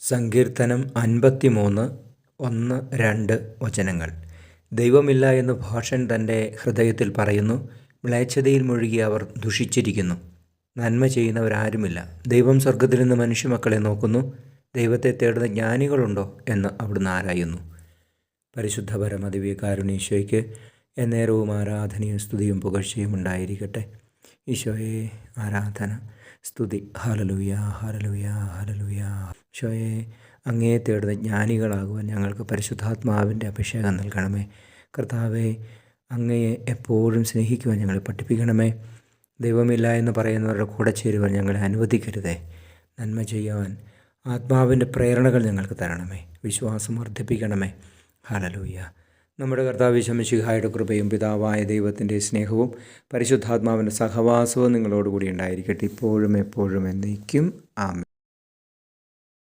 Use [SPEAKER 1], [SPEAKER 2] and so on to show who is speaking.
[SPEAKER 1] സങ്കീർത്തനം 53 1, 2 വചനങ്ങൾ. ദൈവമില്ല എന്ന് ഭോഷൻ തൻ്റെ ഹൃദയത്തിൽ പറയുന്നു. മ്ലേച്ഛതയിൽ മുഴുകി അവർ ദുഷിച്ചിരിക്കുന്നു. നന്മ ചെയ്യുന്നവരാരുമില്ല. ദൈവം സ്വർഗത്തിൽ നിന്ന് മനുഷ്യമക്കളെ നോക്കുന്നു. ദൈവത്തെ തേടുന്ന ജ്ഞാനികളുണ്ടോ എന്ന് അവിടുന്ന് ആരായുന്നു. പരിശുദ്ധ പരമദിവ്യകാരുണ്യ എന്നേരവും ആരാധനയും സ്തുതിയും പുകഴ്ചയും ഉണ്ടായിരിക്കട്ടെ. ഈശോയെ ആരാധന, സ്തുതി. Hallelujah, hallelujah, hallelujah. ഈശോയെ, അങ്ങയെ തേടുന്ന ജ്ഞാനികളാകുവാൻ ഞങ്ങൾക്ക് പരിശുദ്ധാത്മാവിൻ്റെ അഭിഷേകം നൽകണമേ. കർത്താവെ, അങ്ങയെ എപ്പോഴും സ്നേഹിക്കുവാൻ ഞങ്ങളെ പഠിപ്പിക്കണമേ. ദൈവമില്ല എന്ന് പറയുന്നവരുടെ കൂടെ ചേരുവാൻ ഞങ്ങളെ അനുവദിക്കരുതേ. നന്മ ചെയ്യുവാൻ ആത്മാവിൻ്റെ പ്രേരണകൾ ഞങ്ങൾക്ക് തരണമേ. വിശ്വാസം വർദ്ധിപ്പിക്കണമേ. ഹല്ലേലൂയ. നമ്മുടെ കർത്താവ് ഈശോ മിശിഹായുടെ കൃപയും പിതാവായ ദൈവത്തിൻ്റെ സ്നേഹവും പരിശുദ്ധാത്മാവിൻ്റെ സഹവാസവും നിങ്ങളോടുകൂടി ഉണ്ടായിരിക്കട്ടെ, ഇപ്പോഴും എപ്പോഴും എന്നേക്കും. ആമേൻ.